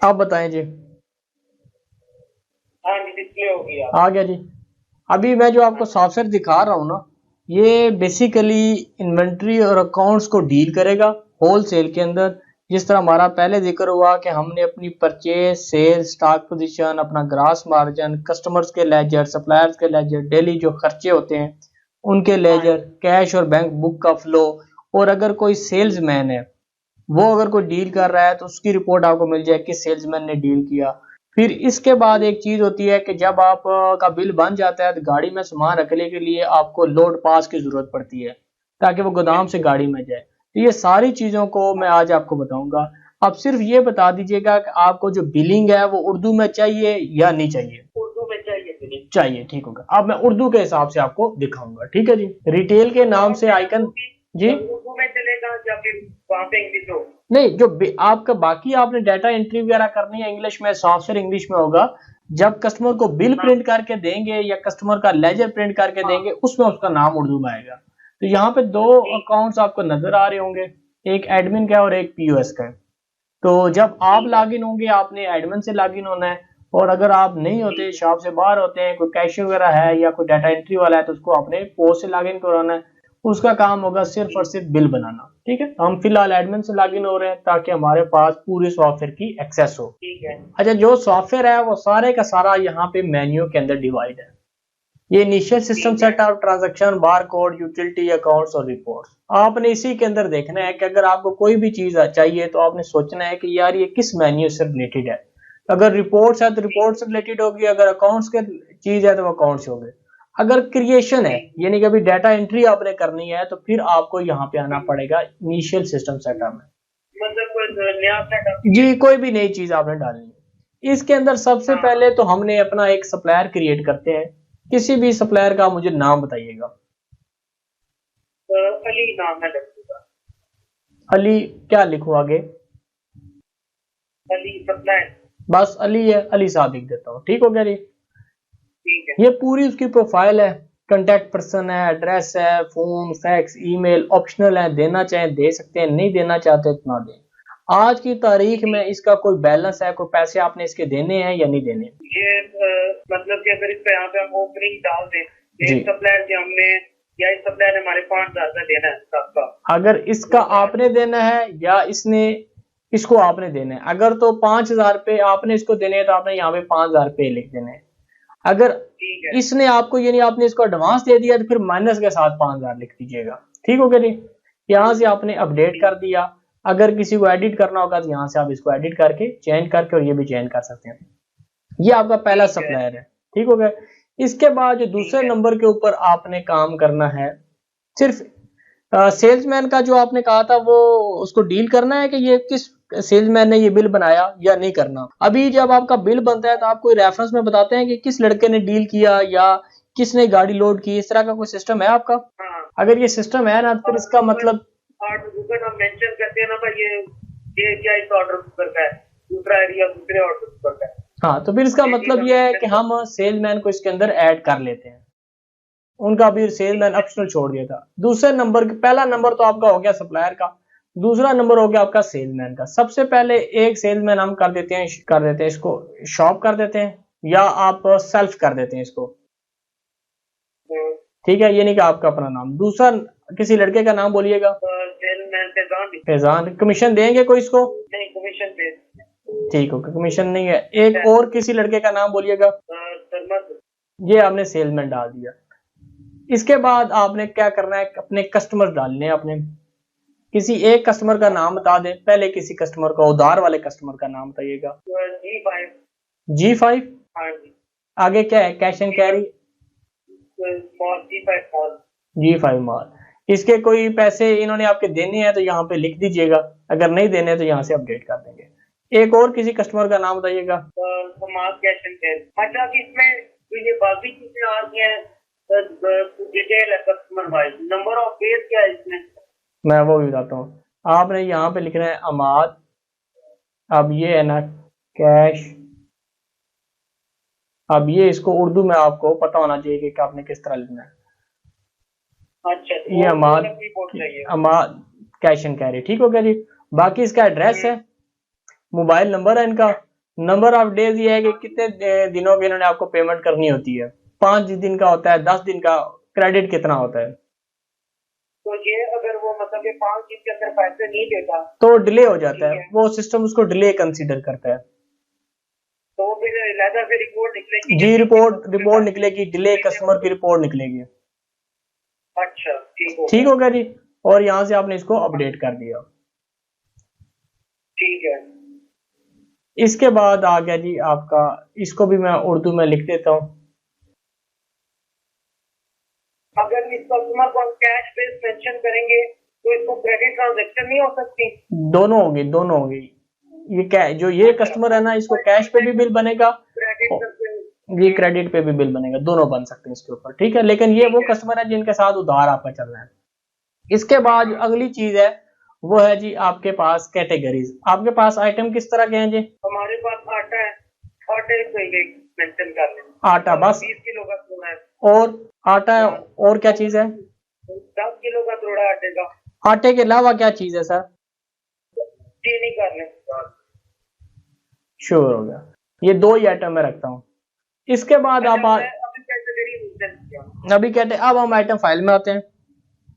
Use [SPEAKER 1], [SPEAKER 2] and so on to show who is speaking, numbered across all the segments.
[SPEAKER 1] आप बताएं जी।
[SPEAKER 2] हाँ जी, डिस्प्ले हो गया।
[SPEAKER 1] आ गया जी। अभी मैं जो आपको सॉफ्टवेयर दिखा रहा हूँ ना, ये बेसिकली इन्वेंट्री और अकाउंट्स को डील करेगा होलसेल के अंदर। जिस तरह हमारा पहले जिक्र हुआ कि हमने अपनी परचेज, सेल, स्टॉक पोजीशन, अपना ग्रास मार्जिन, कस्टमर्स के लेजर, सप्लायर्स के लेजर, डेली जो खर्चे होते हैं उनके
[SPEAKER 2] हाँ
[SPEAKER 1] लेजर,
[SPEAKER 2] जी।
[SPEAKER 1] कैश और बैंक बुक का फ्लो, और अगर कोई सेल्समैन है, वो अगर कोई डील कर रहा है तो उसकी रिपोर्ट आपको मिल जाए कि सेल्समैन ने डील किया। फिर इसके बाद एक चीज होती है कि जब आप का बिल बन जाता है तो गाड़ी में सामान रखने के लिए आपको लोड पास की जरूरत पड़ती है, ताकि वो गोदाम से
[SPEAKER 2] बिल्कुल।
[SPEAKER 1] गाड़ी में जाए। तो ये सारी चीजों को मैं आज आपको बताऊंगा। आप सिर्फ ये बता दीजिएगा कि आपको जो बिलिंग है वो उर्दू में चाहिए या नहीं चाहिए।
[SPEAKER 2] उर्दू में चाहिए फिर।
[SPEAKER 1] चाहिए, ठीक होगा। अब मैं उर्दू के हिसाब से आपको दिखाऊंगा, ठीक है जी। रिटेल के नाम
[SPEAKER 2] शॉप
[SPEAKER 1] से
[SPEAKER 2] है ना
[SPEAKER 1] आइकन।
[SPEAKER 2] वो भी
[SPEAKER 1] जी।
[SPEAKER 2] उर्दू में चलेगा या फिर वहाँ पे इंग्लिश हो?
[SPEAKER 1] नहीं, जो आपका बाकी आपने डाटा एंट्री वगैरह करनी है इंग्लिश में, सॉफ्टवेयर इंग्लिश में होगा। जब कस्टमर को बिल
[SPEAKER 2] हाँ
[SPEAKER 1] प्रिंट करके देंगे या कस्टमर का लेजर प्रिंट करके
[SPEAKER 2] हाँ।
[SPEAKER 1] देंगे, उसमें उसका नाम उर्दू में आएगा। तो यहाँ पे दो
[SPEAKER 2] ठीक।
[SPEAKER 1] अकाउंट्स आपको नजर आ रहे होंगे, एक एडमिन का है और एक पीओएस का है। तो जब आप
[SPEAKER 2] ठीक है।
[SPEAKER 1] लॉगिन होंगे आपने एडमिन से लॉगिन होना है। और अगर आप नहीं होते,
[SPEAKER 2] ठीक है।
[SPEAKER 1] शॉप से बाहर होते हैं, कोई कैशियर वगैरह है या कोई डाटा एंट्री वाला है, तो उसको अपने पोस्ट से लॉगिन करवाना है। उसका काम होगा सिर्फ और
[SPEAKER 2] ठीक।
[SPEAKER 1] सिर्फ बिल बनाना, ठीक है। हम फिलहाल एडमिन से लॉगिन हो रहे हैं ताकि हमारे पास पूरे सॉफ्टवेयर की एक्सेस हो।
[SPEAKER 2] ठीक है।
[SPEAKER 1] अच्छा, जो सॉफ्टवेयर है वो सारे का सारा यहाँ पे मेन्यू के अंदर डिवाइड है। ये इनिशियल सिस्टम
[SPEAKER 2] ठीक है।
[SPEAKER 1] Setup, transaction, bar code, utility, accounts और रिपोर्ट्स। आपने इसी के अंदर देखना है कि अगर आपको कोई भी चीज चाहिए तो आपने सोचना है कि यार ये किस मेन्यू से रिलेटेड है। अगर रिपोर्ट्स है तो
[SPEAKER 2] ठीक।
[SPEAKER 1] रिपोर्ट से रिलेटेड होगी, अगर अकाउंट्स के चीज है तो वो अकाउंट्स होंगे। अगर क्रिएशन है,
[SPEAKER 2] ठीक।
[SPEAKER 1] यानी कि अभी डाटा एंट्री आपने करनी है, तो फिर आपको यहाँ पे आना पड़ेगा इनिशियल सिस्टम सेटअप में।
[SPEAKER 2] मतलब कोई नया सेटअप
[SPEAKER 1] जी,
[SPEAKER 2] क्रिएट
[SPEAKER 1] कोई
[SPEAKER 2] करना
[SPEAKER 1] भी नई चीज आपने डालनी है इसके अंदर। सबसे
[SPEAKER 2] है। हाँ हाँ।
[SPEAKER 1] पहले तो हमने अपना एक सप्लायर क्रिएट करते हैं। किसी भी सप्लायर का मुझे नाम बताइएगा।
[SPEAKER 2] अली नाम है लड़के का।
[SPEAKER 1] अली। क्या लिखूं आगे?
[SPEAKER 2] अली सप्लाई।
[SPEAKER 1] बस अली है, अली साहब लिख देता हूँ, ठीक हो गया जी।
[SPEAKER 2] ठीक है।
[SPEAKER 1] ये पूरी उसकी प्रोफाइल है। कांटेक्ट पर्सन है, एड्रेस है, फोन, फैक्स, ईमेल ऑप्शनल है, देना चाहें दे सकते हैं, नहीं देना चाहते तो ना दें। आज की तारीख में
[SPEAKER 2] ठीक।
[SPEAKER 1] इसका कोई बैलेंस है, कोई पैसे आपने इसके देने हैं या नहीं देने?
[SPEAKER 2] ये मतलब कि अगर इस पे यहाँ पे हम ओपनिंग डाल दें
[SPEAKER 1] जी।
[SPEAKER 2] एक सप्लायर से हमने या इस सप्लायर ने हमारे 5,000 रुपया देना है सबका।
[SPEAKER 1] अगर इसका
[SPEAKER 2] तो क्या?
[SPEAKER 1] आपने देना है या इसने इसको आपने देना है, अगर तो 5,000 रुपये आपने इसको देने हैं तो आपने यहाँ पे 5,000 रुपये लिख देने हैं। अगर
[SPEAKER 2] ठीक है।
[SPEAKER 1] इसने आपको, यानी आपने इसको एडवांस दे दिया, तो फिर माइनस के साथ 5,000 लिख दीजिएगा, ठीक हो गया जी। यहाँ से आपने अपडेट
[SPEAKER 2] ठीक।
[SPEAKER 1] कर दिया। अगर किसी को एडिट करना होगा तो यहाँ से आप इसको एडिट करके चेंज करके और ये भी चेंज कर सकते हैं। ये आपका पहला
[SPEAKER 2] ठीक है।
[SPEAKER 1] सप्लायर है, ठीक हो गया। इसके बाद जो
[SPEAKER 2] ठीक
[SPEAKER 1] दूसरे
[SPEAKER 2] है।
[SPEAKER 1] नंबर के ऊपर आपने काम करना है, सिर्फ सेल्समैन का जो आपने कहा था वो उसको डील करना है कि ये किस सेल्समैन ने ये बिल बनाया या नहीं करना। अभी जब आपका बिल बनता है तो आप कोई रेफरेंस में बताते हैं कि किस लड़के ने डील किया या किसने गाड़ी लोड की, इस तरह का कोई सिस्टम है आपका?
[SPEAKER 2] हाँ।
[SPEAKER 1] अगर ये सिस्टम है ना, तो फिर
[SPEAKER 2] ऑर्डर
[SPEAKER 1] इसका
[SPEAKER 2] बुकर।
[SPEAKER 1] मतलब।
[SPEAKER 2] ऑर्डर बुकर हम मेंशन करते हैं ना भाई, ये क्या इस ऑर्डर बुकर का है, दूसरा एरिया दूसरे ऑर्डर बुकर का है।
[SPEAKER 1] हाँ, तो फिर इसका
[SPEAKER 2] ये चीज
[SPEAKER 1] मतलब
[SPEAKER 2] हम
[SPEAKER 1] यह है कि
[SPEAKER 2] मेंशन कर।
[SPEAKER 1] हम सेल्समैन को इसके अंदर ऐड कर लेते हैं। उनका भी सेल्समैन
[SPEAKER 2] ठीक है।
[SPEAKER 1] ऑप्शनल छोड़ दिया था। दूसरे नंबर, पहला नंबर तो आपका हो गया सप्लायर का। दूसरा नंबर हो गया आपका सेल्समैन का। सबसे पहले एक सेल्समैन हम कर देते हैं इसको शॉप कर देते हैं, या आप सेल्फ कर देते हैं इसको, ठीक है। ये नहीं कि आपका अपना नाम। दूसरा, किसी लड़के का नाम बोलिएगा।
[SPEAKER 2] सेलमैन पे जान दी।
[SPEAKER 1] फैजान। कमीशन देंगे कोई इसको?
[SPEAKER 2] नहीं, कमीशन पे।
[SPEAKER 1] ठीक हो, कमीशन नहीं है। एक और किसी लड़के का नाम बोलिएगा।
[SPEAKER 2] सरमत।
[SPEAKER 1] ये आपने सेल्समैन डाल दिया। इसके बाद आपने क्या करना है, अपने कस्टमर डालने हैं अपने। किसी एक कस्टमर का नाम बता दें, पहले किसी कस्टमर का, उधार वाले कस्टमर का नाम बताइएगा।
[SPEAKER 2] G5।
[SPEAKER 1] G5।
[SPEAKER 2] हाँ जी।
[SPEAKER 1] आगे क्या है, cash and carry.
[SPEAKER 2] Small G5 small.
[SPEAKER 1] G5 माल। इसके कोई पैसे इन्होंने आपके देने हैं तो यहाँ पे लिख दीजिएगा, अगर नहीं देने तो यहाँ से अपडेट कर देंगे। एक और किसी कस्टमर का नाम बताइएगा।
[SPEAKER 2] Small cash and carry. अच्छा, कि इसमें जो ये बाकी चीजें आ गई हैं, डिटेल है customer wise, number of days क्या है इसमें?
[SPEAKER 1] मैं वो भी बताता हूँ। आपने यहाँ पे लिखना है अमाद। अब ये है ना कैश। अब ये इसको उर्दू में आपको पता होना चाहिए कि आपने किस तरह लिखना है।
[SPEAKER 2] अच्छा,
[SPEAKER 1] ये
[SPEAKER 2] वो
[SPEAKER 1] अमाद।
[SPEAKER 2] अलग रिपोर्ट चाहिए।
[SPEAKER 1] अमाद कैश एंड कैरी, ठीक हो गया जी। बाकी इसका एड्रेस
[SPEAKER 2] हम्म।
[SPEAKER 1] है, मोबाइल नंबर है इनका, नंबर ऑफ डेज ये है कि कितने दिनों के इन्होंने आपको पेमेंट करनी होती है। 5 दिन का होता है, 10 दिन का, क्रेडिट कितना होता है।
[SPEAKER 2] तो ये अगर वो मतलब कि 5 दिन के अंदर पैसे नहीं देता
[SPEAKER 1] तो डिले हो जाता है, वो सिस्टम उसको डिले कंसीडर करता है।
[SPEAKER 2] तो फिर लिहाजा फिर रिपोर्ट निकलेगी।
[SPEAKER 1] जी, रिपोर्ट निकलेगी, डिले कस्टमर की रिपोर्ट निकलेगी।
[SPEAKER 2] अच्छा,
[SPEAKER 1] ठीक हो गया जी। और यहाँ से आपने इसको अपडेट कर दिया।
[SPEAKER 2] ठीक है।
[SPEAKER 1] इसके बाद आ गया जी आपका, इसको भी मैं उर्दू में लिख देता हूँ।
[SPEAKER 2] अगर इस कस्टमर को हम कैश बेस मेंशन करेंगे तो इसको क्रेडिट ट्रांजैक्शन नहीं हो सकती?
[SPEAKER 1] दोनों होगी। ये क्या है, जो ये कस्टमर है ना, इसको कैश पे भी बिल बनेगा, ये क्रेडिट पे भी बिल बनेगा, दोनों बन सकते हैं इसके ऊपर। ठीक है, लेकिन ये वो कस्टमर है जिनके साथ उधार आपका चल रहा है। इसके बाद अगली चीज है वो है जी आपके पास कैटेगरीज। आपके पास आइटम किस तरह के हैं जी?
[SPEAKER 2] हमारे पास आटा है, आटे को मेंशन कर लें।
[SPEAKER 1] आटा बस
[SPEAKER 2] 20 किलो का तोड़ा है।
[SPEAKER 1] और आटा है, और क्या चीज है?
[SPEAKER 2] 10 किलो का तोड़ा है आटे का।
[SPEAKER 1] आटे के अलावा क्या चीज है सर?
[SPEAKER 2] चीनी कर लें।
[SPEAKER 1] श्योर हो गया। ये 2 ही आइटम मैं रखता हूँ। इसके बाद आप अभी कहते हैं, अब हम आइटम फाइल में आते हैं।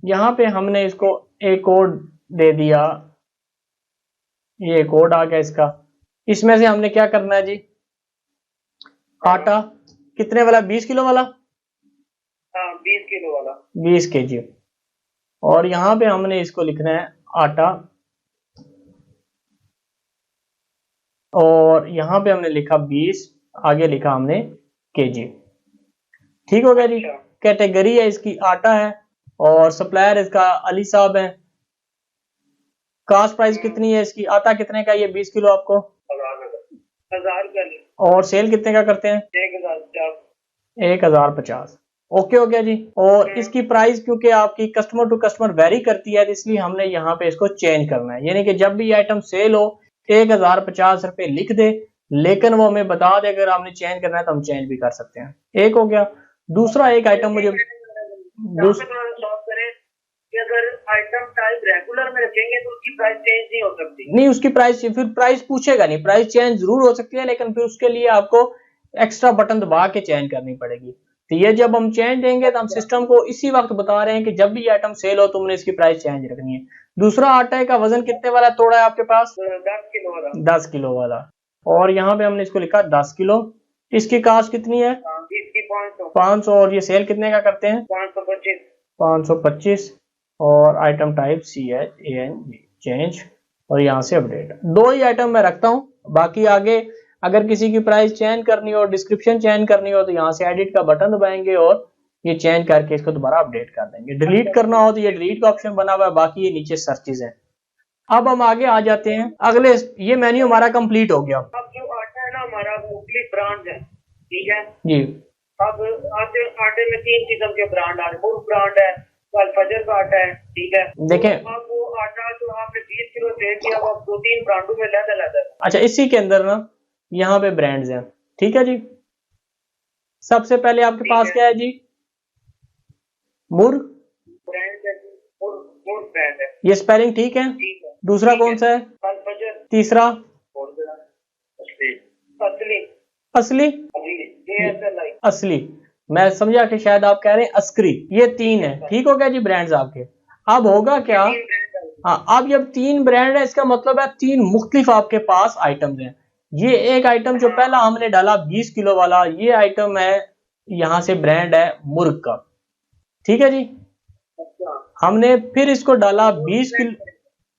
[SPEAKER 1] यहाँ पे हमने इसको एक कोड दे दिया, ये कोड आ गया इसका। इसमें से हमने क्या करना है जी? आटा कितने वाला? 20 किलो वाला।
[SPEAKER 2] हाँ, 20 किलो वाला,
[SPEAKER 1] 20 kg। और यहाँ पे हमने इसको लिखना है आटा, और यहाँ पे हमने लिखा 20, आगे लिखा हमने केजी। ठीक हो गया जी। कैटेगरी है इसकी आटा है, और सप्लायर इसका अली साहब है। कास्ट प्राइस कितनी है इसकी? आटा कितने का? ये 20 किलो आपको
[SPEAKER 2] 1000 का।
[SPEAKER 1] और सेल कितने का करते हैं? 1050। ओके हो गया जी। और इसकी प्राइस क्योंकि आपकी कस्टमर टू कस्टमर वेरी करती है, इसलिए हमने यहाँ पे इसको चेंज करना है। यानी कि जब भी आइटम सेल हो 1050 रुपए लिख दे, लेकिन वो हमें बता दे अगर हमने चेंज करना है तो हम चेंज भी कर सकते हैं। एक हो गया। दूसरा एक आइटम मुझे
[SPEAKER 2] अगर आइटम टाइप रेगुलर में रखेंगे तो उसकी प्राइस चेंज नहीं हो सकती।
[SPEAKER 1] नहीं, उसकी प्राइस फिर प्राइस पूछेगा नहीं, प्राइस चेंज जरूर हो सकती है, लेकिन फिर उसके लिए आपको एक्स्ट्रा बटन दबा के चेंज करनी पड़ेगी। तो ये जब हम चेंज देंगे तो हम सिस्टम को इसी वक्त बता रहे हैं कि जब भी आइटम सेल हो तुमने इसकी प्राइस चेंज रखनी है। दूसरा आटे का वजन कितने वाला तोड़ा है आपके पास?
[SPEAKER 2] 10 किलो वाला।
[SPEAKER 1] 10 किलो वाला। और यहाँ पे हमने इसको लिखा 10 किलो। इसकी कास्ट कितनी है? 500। और ये सेल कितने का करते हैं? 525। और आइटम टाइप CHANG, चेंज, और यहाँ से अपडेट। 2 ही आइटम मैं रखता हूँ, बाकी आगे अगर किसी की प्राइस चेंज करनी हो, डिस्क्रिप्शन चेंज करनी हो, तो यहाँ से एडिट का बटन दबाएंगे और ये चेंज करके इसको दोबारा अपडेट कर देंगे। डिलीट करना हो तो ये डिलीट का ऑप्शन बना हुआ है, बाकी ये नीचे सर्चेज है। अब हम आगे आ जाते हैं अगले। ये मेन्यू हमारा कंप्लीट हो गया।
[SPEAKER 2] अब जो आटा है ना हमारा मुख्तलिफ ब्रांड है, ठीक है
[SPEAKER 1] जी।
[SPEAKER 2] अब आटे में 3 किस्म के ब्रांड आ रहे हैं। मुर्ग ब्रांड है, अल-फजर का आटा है, ठीक है।
[SPEAKER 1] देखें,
[SPEAKER 2] अब वो आटा जो आपने 20 किलो सेल किया वो 2-3 ब्रांडों में लहदा।
[SPEAKER 1] अच्छा, इसी के अंदर ना यहाँ पे ब्रांड्स हैं, ठीक है जी। सबसे पहले आपके पास क्या है जी? मुर्ग
[SPEAKER 2] ब्रांड है, मुर्ग ब्रांड है।
[SPEAKER 1] ये स्पेलिंग ठीक है? दूसरा कौन सा है?
[SPEAKER 2] अल-फजर।
[SPEAKER 1] तीसरा? असली। असली, मैं समझा कि शायद आप कह रहे हैं अस्करी। ये 3 है, ठीक हो गया जी ब्रांड्स आपके। अब होगा क्या? हाँ, अब जब 3 ब्रांड है इसका मतलब है 3 मुख्तलिफ आपके पास आइटम्स हैं। ये एक आइटम जो पहला हमने डाला 20 किलो वाला, ये आइटम है, यहाँ से ब्रांड है मुर्ग का, ठीक है जी। हमने फिर इसको डाला 20 किलो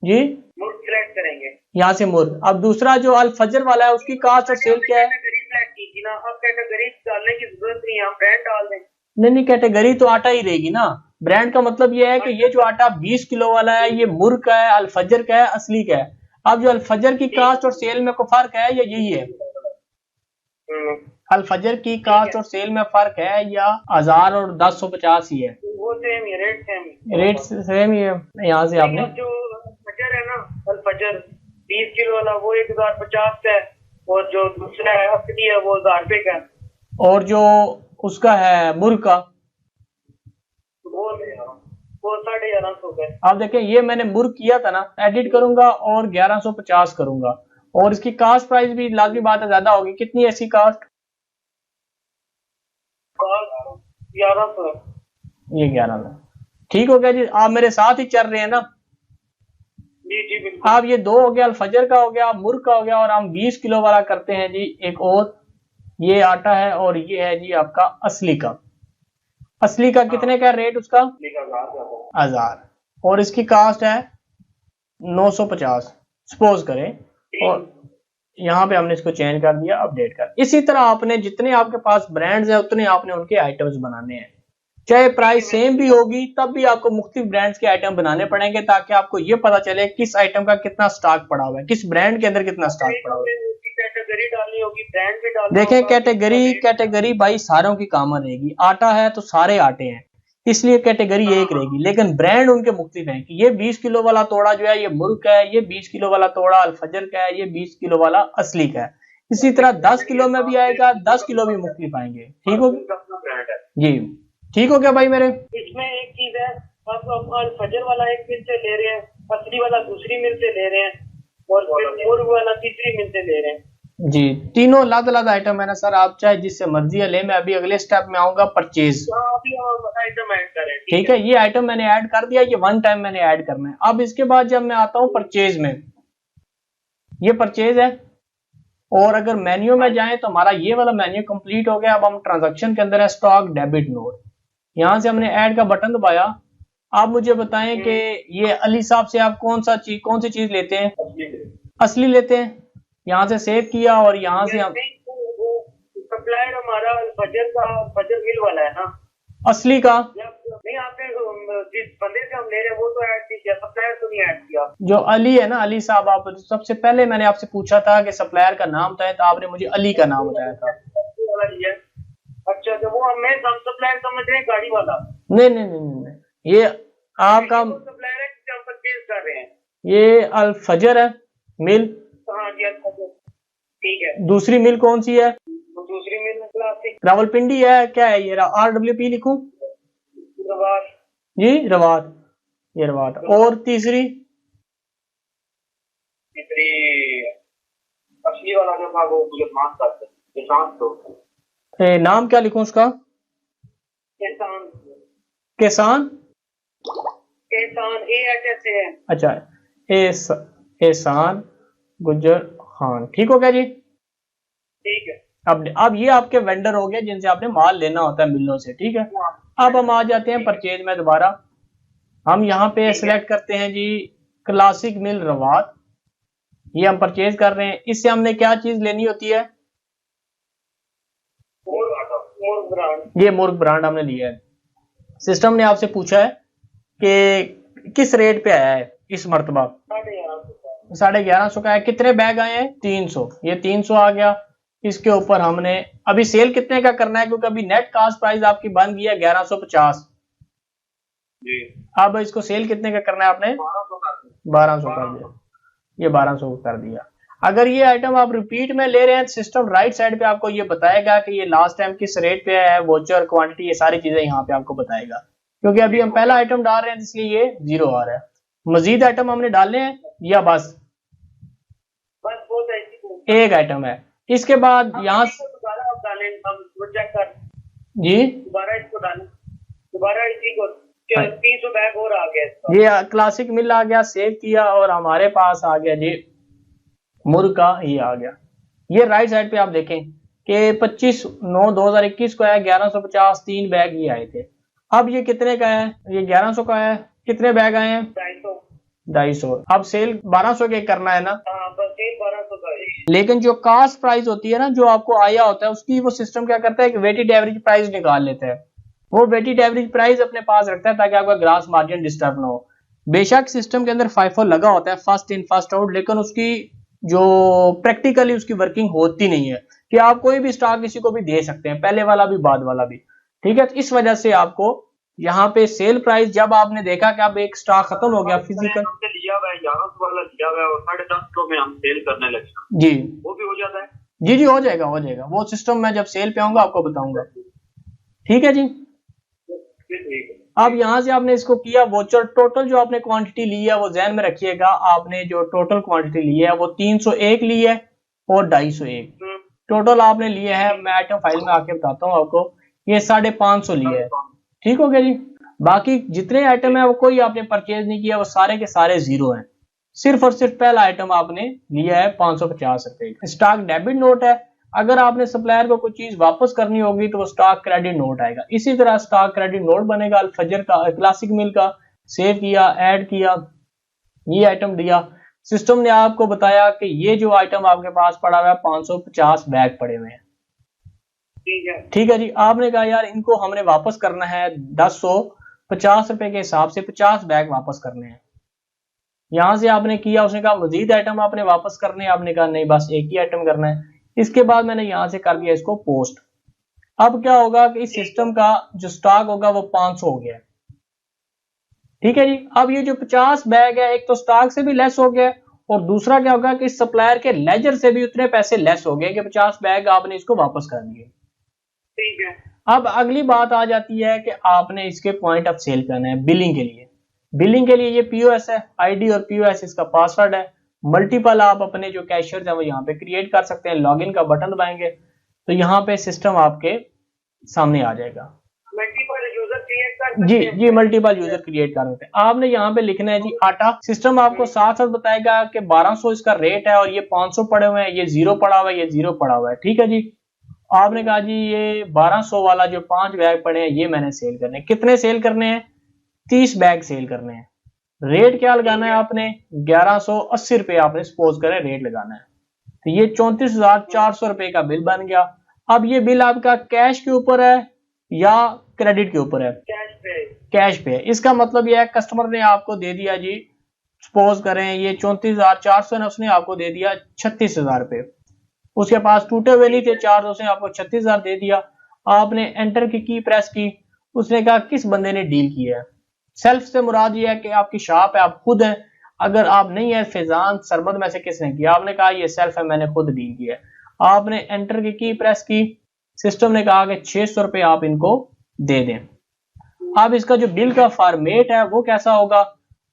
[SPEAKER 1] जी,
[SPEAKER 2] मुर्ग सेलेक्ट करेंगे
[SPEAKER 1] यहाँ से मुर्ग। अब दूसरा जो अल फजर वाला है उसकी कास्ट और सेल क्या है?
[SPEAKER 2] अब कैटेगरी डालने की जरूरत नहीं है, हम ब्रांड डाल दें।
[SPEAKER 1] नहीं, कैटेगरी तो आटा ही रहेगी ना। ब्रांड का मतलब ये है कि ये जो आटा 20 किलो वाला है ये मुर्ग का है, अल फजर का है, असली का है। अब जो अल फजर की कास्ट और सेल में कोई फर्क है या यही है? अल फजर की कास्ट और सेल में फर्क है या 1000 और 1050 ही है?
[SPEAKER 2] वो सेम ही,
[SPEAKER 1] रेट सेम ही है। यहाँ से आपने
[SPEAKER 2] जो फजर है ना, अल फजर 20 किलो वाला वो 1050 का है, और जो दूसरा है असली है वो 1000 रुपए का है।
[SPEAKER 1] और जो उसका है मुर्ग का
[SPEAKER 2] वो 1150 का है।
[SPEAKER 1] आप देखें, ये मैंने मुर्ग किया था ना, एडिट करूंगा और 1150 करूंगा, और इसकी कास्ट प्राइस भी लाजमी बात है ज्यादा होगी। कितनी है इसकी कास्ट?
[SPEAKER 2] 1100।
[SPEAKER 1] ये 1100। ठीक हो गया जी, आप मेरे साथ ही चल रहे हैं ना?
[SPEAKER 2] जी जी बिल्कुल।
[SPEAKER 1] आप ये 2 हो गया, अल-फजर का हो गया, मुर्ग का हो गया, और हम 20 किलो वाला करते हैं जी एक और। ये आटा है और ये है जी आपका असली का। असली का कितने का रेट उसका? 1000। और इसकी कास्ट है 950 सपोज करें। और यहाँ पे हमने इसको चेंज कर दिया, अपडेट कर। इसी तरह आपने जितने आपके पास ब्रांड्स है उतने आपने उनके आइटम्स बनाने हैं। चाहे प्राइस सेम भी होगी तब भी आपको मुख्तलिफ ब्रांड्स के आइटम बनाने पड़ेंगे, ताकि आपको ये पता चले किस आइटम का कितना स्टॉक पड़ा हुआ है, किस ब्रांड के अंदर कितना स्टॉक पड़ा हुआ है।
[SPEAKER 2] कैटेगरी डालनी होगी, ब्रांड भी डालना
[SPEAKER 1] देखें
[SPEAKER 2] होगा।
[SPEAKER 1] कैटेगरी भाई सारों की कॉमन रहेगी। आटा है तो सारे आटे हैं, इसलिए कैटेगरी एक रहेगी, लेकिन ब्रांड उनके मुख्तलिफ हैं कि ये 20 किलो वाला तोड़ा जो है ये मुर्ग का है, ये 20 किलो वाला तोड़ा अल-फजर का है, ये 20 किलो वाला असली का है। इसी तरह 10 किलो में भी आएगा, 10 किलो भी मुख्तलिफ आएंगे। ठीक हो जी, ठीक हो गया भाई मेरे?
[SPEAKER 2] इसमें एक चीज है, आप अल-फजर वाला एक मिल से ले रहे हैं, असली वाला दूसरी मिल से ले रहे हैं, और मुर्ग वाला तीसरी मिल से ले रहे हैं
[SPEAKER 1] जी। तीनों अलग-अलग आइटम है ना सर, आप चाहे जिससे मर्जी ले। मैं अभी अगले स्टेप में आऊंगा परचेज।
[SPEAKER 2] आइटम ऐड करें।
[SPEAKER 1] ठीक है, ये आइटम मैंने ऐड कर दिया, ये वन टाइम मैंने ऐड करना है। अब इसके बाद जब मैं आता हूं परचेज में, ये परचेज है, और अगर मेन्यू में जाएं तो हमारा ये वाला मेन्यू कंप्लीट हो गया। अब हम ट्रांजैक्शन के अंदर है स्टॉक डेबिट नोट, यहां से हमने ऐड का बटन दबाया। आप मुझे बताएं कि ये अली साहब से आप कौन सी चीज लेते हैं? असली लेते हैं। यहाँ से सेव किया और यहाँ से हम
[SPEAKER 2] सप्लायर हमारा अल-फजर का, फजर मिल वाला है ना,
[SPEAKER 1] असली का
[SPEAKER 2] नहीं। आपने जिस बंदे से हम ले रहे हैं वो तो ऐड किया, सप्लायर तो नहीं ऐड किया।
[SPEAKER 1] जो अली है ना, अली साहब, आप सबसे पहले मैंने आपसे पूछा था कि सप्लायर का नाम बताएं, तो आपने मुझे अली का नाम बताया था।
[SPEAKER 2] अच्छा, तो वो हम सप्लायर समझ रहे हैं गाड़ी वाला?
[SPEAKER 1] नहीं, ये आपका
[SPEAKER 2] सप्लायर है जिसे हम परचेज कर रहे हैं,
[SPEAKER 1] ये अल-फजर है मिल।
[SPEAKER 2] हाँ जी, ठीक है।
[SPEAKER 1] दूसरी मिल कौन सी है?
[SPEAKER 2] दूसरी मिल क्लासिक
[SPEAKER 1] रावलपिंडी है। क्या है ये? RWP लिखूं?
[SPEAKER 2] रवात
[SPEAKER 1] जी, रवात। ये रवात। और तीसरी
[SPEAKER 2] असली वाला जो था वो माफ करते किसान। तो
[SPEAKER 1] नाम क्या लिखूं उसका?
[SPEAKER 2] किसान।
[SPEAKER 1] किसान
[SPEAKER 2] AHS है।
[SPEAKER 1] अच्छा, एहसान गुज्जर खान। ठीक हो गया जी?
[SPEAKER 2] ठीक है।
[SPEAKER 1] अब ये आपके वेंडर हो गए जिनसे आपने माल लेना होता है मिलों से। ठीक है, अब हम आ जाते हैं परचेज में दोबारा। हम यहाँ पे सिलेक्ट करते हैं जी क्लासिक मिल रवात, ये हम परचेज कर रहे हैं। इससे हमने क्या चीज लेनी होती है? ये मुर्ग ब्रांड हमने लिया है। सिस्टम ने आपसे पूछा है कि किस रेट पे आया है इस मर्तबा? 1150 का है। कितने बैग आए हैं? 300। ये 300 आ गया। इसके ऊपर हमने अभी सेल कितने का करना है, क्योंकि अभी नेट कास्ट प्राइस आपकी बन गई है 1150 जी। अब इसको सेल कितने का करना है आपने? 1200 कर दिया। ये 1200 कर दिया। अगर ये आइटम आप रिपीट में ले रहे हैं, सिस्टम राइट साइड पे आपको ये बताएगा कि ये लास्ट टाइम किस रेट पे है, वोचर क्वांटिटी, ये सारी चीजें यहाँ पे आपको बताएगा। क्योंकि अभी हम पहला आइटम डाल रहे हैं इसलिए ये 0 आ रहा है। मजीद आइटम हमने डालने हैं या बस एक आइटम है? इसके बाद यहाँ जी
[SPEAKER 2] दोबारा इसको डालें, दोबारा इसी को 300 बैग और आ गया।
[SPEAKER 1] ये क्लासिक मिल आ गया, सेव किया और हमारे पास आ गया जी मुर्ग का, ये आ गया। ये राइट साइड पे आप देखें कि 25/9/2021 को है 1150, 3 बैग ये आए थे। अब ये कितने का है? ये 1100 का है। कितने बैग आए हैं? 250। अब सेल 1200 के करना है ना?
[SPEAKER 2] सेल 1200 का है।
[SPEAKER 1] लेकिन जो कास्ट प्राइस होती है ना, जो आपको आया होता है, उसकी वो सिस्टम क्या करता है कि वेटेड एवरेज प्राइस निकाल लेता है। वो वेटेड एवरेज प्राइस अपने पास रखता है ताकि आपका ग्रास मार्जिन डिस्टर्ब ना हो। बेशक सिस्टम के अंदर FIFO लगा होता है, फर्स्ट इन फर्स्ट आउट, लेकिन उसकी जो प्रैक्टिकली उसकी वर्किंग होती नहीं है कि आप कोई भी स्टॉक किसी को भी दे सकते हैं, पहले वाला भी बाद वाला भी। ठीक है, तो इस वजह से आपको यहाँ पे सेल प्राइस, जब आपने देखा कि अब एक स्टॉक खत्म हो गया फिजिकल
[SPEAKER 2] लिया हुआ है, 1100 वाला लिया हुआ है और 1050 में हम सेल करने लगे
[SPEAKER 1] जी,
[SPEAKER 2] वो भी हो जाता है?
[SPEAKER 1] जी हो जाएगा, वो सिस्टम मैं जब सेल पे आऊंगा आपको बताऊंगा। ठीक है जी।
[SPEAKER 2] ठीक है।
[SPEAKER 1] अब यहाँ से आपने इसको किया वोचर, टोटल जो आपने क्वांटिटी ली है वो ध्यान में रखिएगा, आपने जो टोटल क्वांटिटी ली है वो 301 ली है और 251 टोटल आपने लिए है। मैं आइटम फाइल में आके बताता हूँ आपको, ये 550 लिए है। ठीक हो गया जी। बाकी जितने आइटम है वो कोई आपने परचेज नहीं किया, वो सारे के सारे जीरो हैं। सिर्फ और सिर्फ पहला आइटम आपने लिया है 550 रुपए। स्टॉक डेबिट नोट है, अगर आपने सप्लायर को कोई चीज वापस करनी होगी तो वो स्टॉक क्रेडिट नोट आएगा। इसी तरह स्टॉक क्रेडिट नोट बनेगा अल-फजर का, क्लासिक मिल का। सेव किया, ऐड किया, ये आइटम दिया, सिस्टम ने आपको बताया कि ये जो आइटम आपके पास पड़ा हुआ है 550 बैग पड़े हुए हैं। ठीक है जी। आपने कहा यार इनको हमने वापस करना है 1050 रुपए के हिसाब से 50 बैग वापस करने हैं। यहां से आपने किया, उसने कहा मजीद आइटम आपने वापस करने हैं, आपने कहा नहीं बस एक ही आइटम करना है। इसके बाद मैंने यहां से कर दिया इसको पोस्ट। अब क्या होगा कि इस सिस्टम का जो स्टॉक होगा वो 500 हो गया। ठीक है जी। अब ये जो 50 बैग है, एक तो स्टॉक से भी लेस हो गया और दूसरा क्या होगा कि इस सप्लायर के लेजर से भी उतने पैसे लेस हो गए कि 50 बैग आपने इसको वापस कर दिए। ठीक है। अब अगली बात आ जाती है कि आपने इसके पॉइंट ऑफ सेल करना है बिलिंग के लिए। बिलिंग के लिए ये पीओएस है, आईडी और पीओएस इसका पासवर्ड है। मल्टीपल आप अपने जो कैशियर है वो यहाँ पे क्रिएट कर सकते हैं। लॉगिन का बटन दबाएंगे तो यहाँ पे सिस्टम आपके सामने आ जाएगा।
[SPEAKER 2] मल्टीपल यूजर क्रिएट कर
[SPEAKER 1] जी जी, मल्टीपल यूजर क्रिएट कर सकते हैं। आपने यहाँ पे लिखना है जी आटा। सिस्टम आपको साथ साथ बताएगा कि 1200 इसका रेट है और ये 500 पड़े हुए हैं, ये जीरो पड़ा हुआ है, ये जीरो पड़ा हुआ है। ठीक है जी। आपने कहा जी ये 1200 वाला जो 5 बैग पड़े हैं ये मैंने सेल करने हैं। कितने सेल करने हैं? 30 बैग सेल करने हैं। रेट क्या लगाना है आपने? 1180 रुपए आपने सपोज करें रेट लगाना है। तो ये 34,400 रुपए का बिल बन गया। अब ये बिल आपका कैश के ऊपर है या क्रेडिट के ऊपर है? कैश पे है। इसका मतलब यह है कस्टमर ने आपको दे दिया जी, सपोज करें ये 34,400 है, उसने आपको दे दिया 36,000 रुपए। उसके पास टूटे हुए नहीं थे चार्ज, उसने आपको 36,000 दे दिया। आपने एंटर की प्रेस की, उसने कहा किस बंदे ने डील किया है। सेल्फ से मुराद ये है कि आपकी शॉप है, आप खुद हैं। अगर आप नहीं है फैजान सरमद में से किसने किया? आपने कहा ये सेल्फ है, मैंने खुद डील किया है। आपने एंटर की प्रेस की, सिस्टम ने कहा कि 600 रुपए आप इनको दे दें। अब इसका जो बिल का फॉर्मेट है वो कैसा होगा,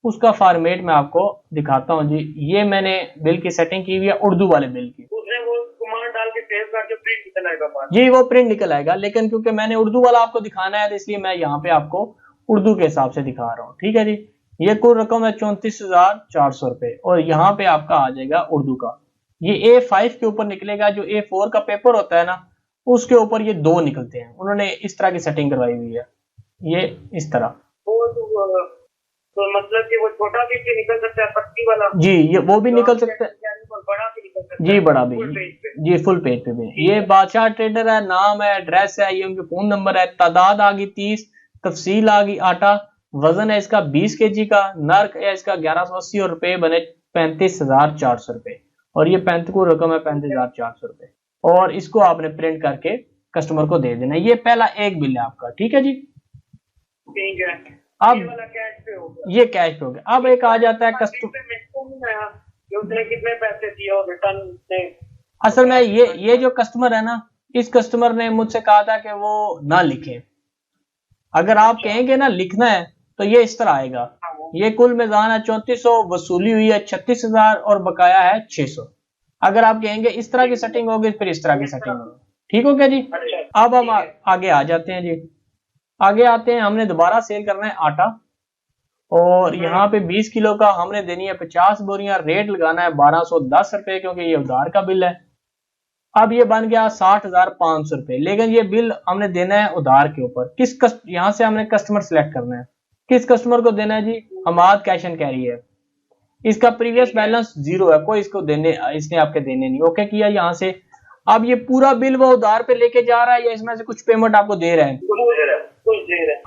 [SPEAKER 1] उसका फॉर्मेट मैं आपको दिखाता हूं जी। ये मैंने बिल की सेटिंग की हुई है उर्दू वाले बिल की।
[SPEAKER 2] उसने वो कमांड डाल के सेव करके प्रिंट निकल आएगा
[SPEAKER 1] जी, वो प्रिंट निकल आएगा, लेकिन क्योंकि मैंने उर्दू वाला आपको दिखाना है तो इसलिए मैं यहाँ पे आपको उर्दू के हिसाब से दिखा रहा हूँ। ठीक है जी। ये कुल रकम है 34,400 रुपए और यहाँ पे आपका आ जाएगा उर्दू का। ये A5 के ऊपर निकलेगा, जो A4 का पेपर होता है ना उसके ऊपर ये दो निकलते हैं। उन्होंने इस तरह की सेटिंग करवाई हुई है, ये इस तरह।
[SPEAKER 2] तो मतलब कि वो छोटा भी निकल सकता है पत्ती वाला?
[SPEAKER 1] जी, ये वो भी निकल सकता है,
[SPEAKER 2] बड़ा भी निकल सकता है
[SPEAKER 1] जी बड़ा भी जी, फुल पेज पे भी। ये बादशाह ट्रेडर है, नाम है, एड्रेस है, ये उनके फोन नंबर है। तादाद आ गई 30, तफसील आ गई आटा, वजन है इसका 20 kg का, नर्क है इसका 1180 और रुपए बने 35,400 रुपए और ये 35 को रकम है 35,400 रुपए। और इसको आपने प्रिंट करके कस्टमर को दे देना। ये पहला एक बिल है आपका। ठीक है जी।
[SPEAKER 2] ठीक है।
[SPEAKER 1] अब
[SPEAKER 2] ये वाला कैश पे हो गया।
[SPEAKER 1] ये कैश पे हो गया। अब एक आ जाता है कस्टमर,
[SPEAKER 2] उसने कितने पैसे दिए और रिटर्न ने।
[SPEAKER 1] असल में ये जो कस्टमर है ना, इस कस्टमर ने मुझसे कहा था कि वो ना लिखे। अगर आप कहेंगे ना लिखना है तो ये इस तरह आएगा। ये कुल मिजान है 3400, वसूली हुई है 36,000 और बकाया है 600। अगर आप कहेंगे इस तरह की सेटिंग होगी फिर इस तरह की सेटिंग होगी। ठीक हो गया जी। अब हम आगे आ जाते हैं जी। आगे आते हैं, हमने दोबारा सेल करना है आटा और यहाँ पे 20 किलो का हमने देनी है 50 बोरियां। रेट लगाना है 1210 रुपए क्योंकि ये उधार का बिल है। अब ये बन गया 60,500 रुपए, लेकिन ये बिल हमने देना है उधार के ऊपर। यहाँ से हमने कस्टमर सिलेक्ट करना है। किस कस्टमर को देना है जी? हमाद कैश एंड कैरी है। इसका प्रीवियस बैलेंस 0 है, कोई इसको इसने आपके देने नहीं। ओके किया यहाँ से। अब ये पूरा बिल वो उधार पे लेके जा रहा है या इसमें से कुछ पेमेंट आपको दे रहा है?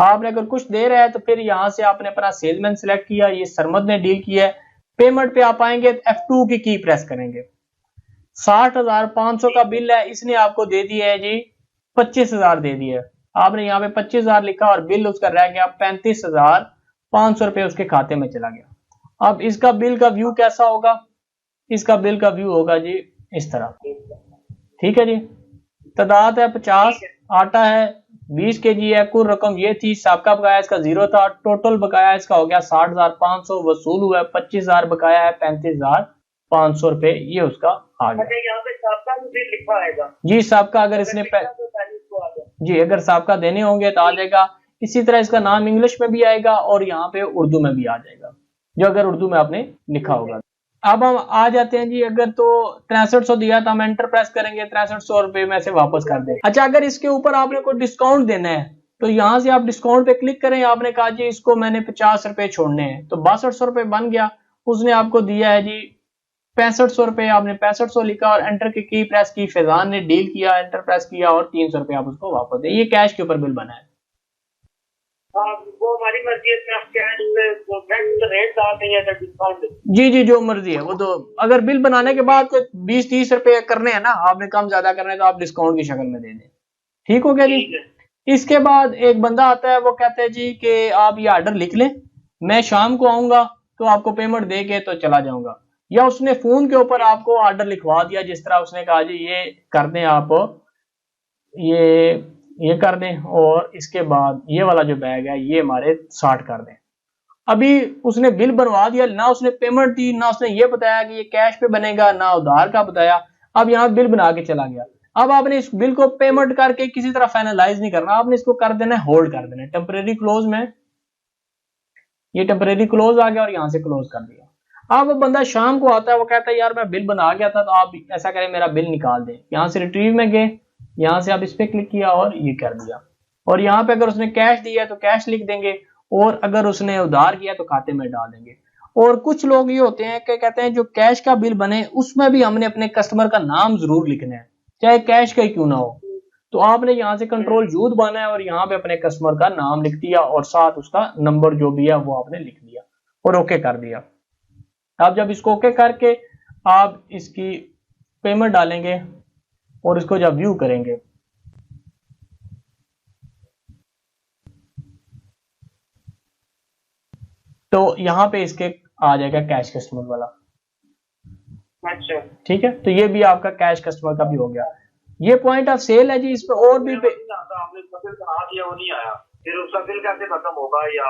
[SPEAKER 1] आपने अगर कुछ दे रहा है तो फिर यहाँ से आपने अपना सेल्समैन सिलेक्ट किया, ये सरमद ने डील किया है। पेमेंट पे आप आएंगे F2 की प्रेस करेंगे। 60,500 का बिल है, इसने आपको दे दिया है जी 25,000 दे दिया है। आपने यहाँ पे 25,000 लिखा और बिल उसका रह गया 35,500 रुपए उसके खाते में चला गया। अब इसका बिल का व्यू कैसा होगा? इसका बिल का व्यू होगा जी इस तरह। ठीक है जी। तादाद है 50, आटा है 20 kg है, कुल रकम ये थी, सबका बकाया इसका 0 था, टोटल बकाया इसका हो गया 60,500, वसूल हुआ है 25,000, बकाया है 35,500 रुपए, ये उसका आ गया।
[SPEAKER 2] अच्छा, यहाँ पे सबका भी बिल लिखा आएगा
[SPEAKER 1] जी सबका, अगर इसने जी अगर सबका देने होंगे तो आ जाएगा। इसी तरह इसका नाम इंग्लिश में भी आएगा और यहाँ पे उर्दू में भी आ जाएगा, जो अगर उर्दू में आपने लिखा होगा। अब हम आ जाते हैं जी, अगर तो 6300 दिया था, हम एंटर प्रेस करेंगे, 6300 रुपए में से वापस कर दें। अच्छा, अगर इसके ऊपर आपने कोई डिस्काउंट देना है तो यहाँ से आप डिस्काउंट पे क्लिक करें। आपने कहा जी इसको मैंने 50 रुपए छोड़ने हैं, तो 6200 रुपए बन गया। उसने आपको दिया है जी 6500 रुपए, आपने 6500 लिखा और एंटर की प्रेस की, फैजान ने डील किया, एंटर प्रेस किया और 300 रुपए आप उसको वापस दें। ये कैश के ऊपर बिल बना है।
[SPEAKER 2] वो हमारी मर्जी है कि आप कैश पे रेट डालते हैं या डिस्काउंट।
[SPEAKER 1] जी जी, जो मर्जी है वो तो, अगर बिल बनाने के बाद कोई 20-30 रुपए करने हैं ना, आपने कम ज्यादा करने हैं तो आप डिस्काउंट की शक्ल में दे दें। ठीक हो गया जी। इसके बाद एक बंदा आता है, वो कहता है जी कि आप ये ऑर्डर लिख लें, मैं शाम को आऊंगा तो आपको पेमेंट दे के तो चला जाऊंगा। या उसने फोन के ऊपर आपको ऑर्डर लिखवा दिया, जिस तरह उसने कहा जी ये कर दें आप, ये कर दें और इसके बाद ये वाला जो बैग है ये हमारे 60 कर दें। अभी उसने बिल बनवा दिया, ना उसने पेमेंट दी, ना उसने ये बताया कि ये कैश पे बनेगा, ना उधार का बताया। अब यहाँ बिल बना के चला गया। अब आपने इस बिल को पेमेंट करके किसी तरह फाइनलाइज नहीं करना, आपने इसको कर देना है, होल्ड कर देना है टेम्परेरी क्लोज में। ये टेम्परेरी क्लोज आ गया और यहाँ से क्लोज कर दिया। अब वो बंदा शाम को आता है, वो कहता है यार मैं बिल बना गया था, तो आप ऐसा करें मेरा बिल निकाल दें। यहाँ से रिट्रीव में गए, यहाँ से आप इस पे क्लिक किया और ये कर दिया। और यहाँ पे अगर उसने कैश दिया तो कैश लिख देंगे, और अगर उसने उधार किया तो खाते में डाल देंगे। और कुछ लोग ये होते हैं कि कहते हैं जो कैश का बिल बने उसमें भी हमने अपने कस्टमर का नाम जरूर लिखना है, चाहे कैश का ही क्यों ना हो। तो आपने यहाँ से कंट्रोल यू दबाना है और यहाँ पे अपने कस्टमर का नाम लिख दिया और साथ उसका नंबर जो भी है वो आपने लिख दिया और ओके कर दिया। अब जब इसको ओके करके आप इसकी पेमेंट डालेंगे और इसको जब व्यू करेंगे तो यहाँ पे इसके आ जाएगा कैश कस्टमर वाला।
[SPEAKER 2] अच्छा,
[SPEAKER 1] ठीक है, तो ये भी आपका कैश कस्टमर का भी हो गया। ये पॉइंट ऑफ सेल है जी, इस पे और भी
[SPEAKER 2] आपने बिल बना दिया, वो नहीं आया, फिर उसका बिल कैसे खत्म होगा, या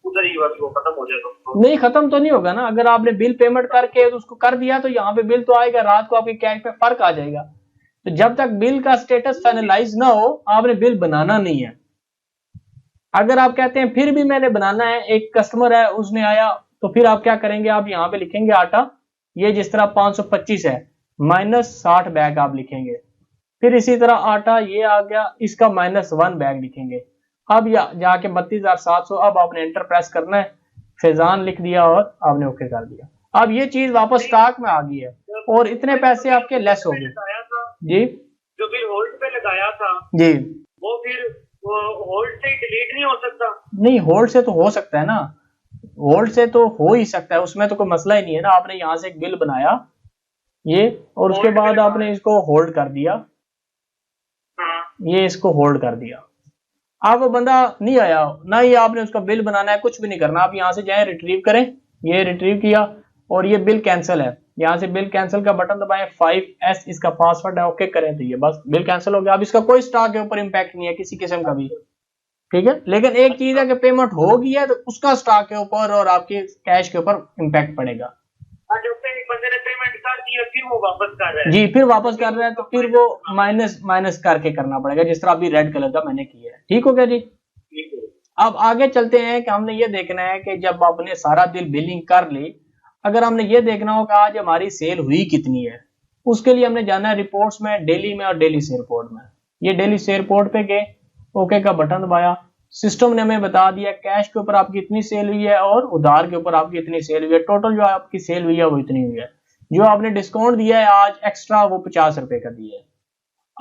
[SPEAKER 2] उधर ही बस वो खत्म हो जाएगा?
[SPEAKER 1] नहीं, खत्म तो नहीं होगा ना। अगर आपने बिल पेमेंट करके उसको कर दिया तो यहाँ पे बिल तो आएगा, रात को आपके कैश पे फर्क आ जाएगा। तो जब तक बिल का स्टेटस फाइनलाइज ना हो आपने बिल बनाना नहीं है। अगर आप कहते हैं फिर भी मैंने बनाना है, एक कस्टमर है उसने आया, तो फिर आप क्या करेंगे, आप यहाँ पे लिखेंगे आटा, ये जिस तरह 525 है माइनस 60 बैग आप लिखेंगे। फिर इसी तरह आटा ये आ गया, इसका -1 बैग लिखेंगे। अब जाके 32,700। अब आपने एंटर प्रेस करना है, फैजान लिख दिया और आपने ओके कर दिया। अब ये चीज वापस स्टॉक में आ गई है और इतने पैसे आपके लेस हो गए जी।
[SPEAKER 2] जो फिर होल्ड पे लगाया था
[SPEAKER 1] जी,
[SPEAKER 2] वो फिर होल्ड से डिलीट नहीं हो सकता?
[SPEAKER 1] नहीं, होल्ड से तो हो सकता है ना, होल्ड से तो हो ही सकता है, उसमें तो कोई मसला ही नहीं है ना। आपने यहाँ से एक बिल बनाया ये, और उसके बाद आपने इसको होल्ड कर दिया, ये इसको होल्ड कर दिया। अब वो बंदा नहीं आया, ना ही आपने उसका बिल बनाना है, कुछ भी नहीं करना। आप यहाँ से जाए रिट्रीव करें, ये रिट्रीव किया और ये बिल कैंसिल है, यहाँ से बिल कैंसिल का बटन दबाएं, 5S इसका पासवर्ड है, ओके करें तो ये बस बिल कैंसिल हो गया। अब इसका कोई स्टॉक के ऊपर इंपैक्ट नहीं है किसी किस्म का भी। ठीक है, लेकिन एक चीज है कि पेमेंट हो गई है तो उसका स्टॉक के ऊपर और आपके कैश के ऊपर इंपैक्ट पड़ेगा।
[SPEAKER 2] बंदे ने पेमेंट कर दिया फिर वो वापस कर रहा है
[SPEAKER 1] जी, फिर वापस कर रहा है तो फिर वो माइनस करके करना पड़ेगा, जिस तरह अभी रेड कलर का मैंने किया है। ठीक हो गया जी। अब आगे चलते हैं कि हमने ये देखना है कि जब आपने सारा दिन बिलिंग कर ली, अगर हमने ये देखना हो कि आज हमारी सेल हुई कितनी है, उसके लिए हमने जाना है रिपोर्ट्स में, डेली में और डेली सेल रिपोर्ट में। ये डेली सेल रिपोर्ट पे गए, ओके का बटन दबाया, सिस्टम ने हमें बता दिया कैश के ऊपर आपकी इतनी सेल हुई है और उधार के ऊपर आपकी इतनी सेल हुई है। टोटल जो आपकी सेल हुई है वो इतनी हुई है। जो आपने डिस्काउंट दिया है आज एक्स्ट्रा वो 50 रुपए का दिया है।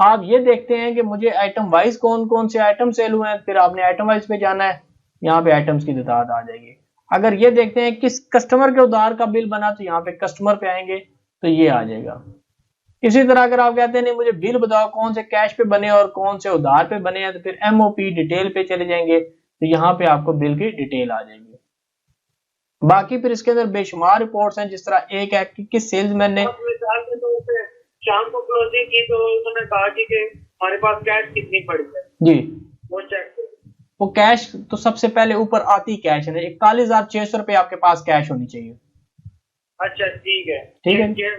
[SPEAKER 1] आप ये देखते हैं कि मुझे आइटम वाइज कौन कौन से आइटम सेल हुए हैं, फिर आपने आइटम वाइज पे जाना है, यहाँ पे आइटम्स की तादाद आ जाएगी। अगर ये देखते हैं किस कस्टमर के उधार का बिल बना तो यहाँ पे कस्टमर पे आएंगे तो ये आ जाएगा। इसी तरह अगर आप कहते हैं नहीं मुझे बिल बताओ कौन से कैश पे बने और कौन से उधार पे बने हैं, तो फिर MOP डिटेल पे चले जाएंगे तो यहाँ पे आपको बिल की डिटेल आ जाएगी। बाकी फिर इसके अंदर बेशुमार रिपोर्ट्स हैं, जिस तरह एक है कि किस सेल्समैन ने
[SPEAKER 2] शाम को क्लोजिंग की तो उन्होंने कहा कि हमारे पास कैश कितनी पड़ी है
[SPEAKER 1] जी,
[SPEAKER 2] वो चेक।
[SPEAKER 1] वो कैश तो सबसे पहले ऊपर आती कैश है, 41,600 रुपये आपके पास कैश होनी चाहिए।
[SPEAKER 2] अच्छा ठीक है,
[SPEAKER 1] ठीक है,
[SPEAKER 2] ये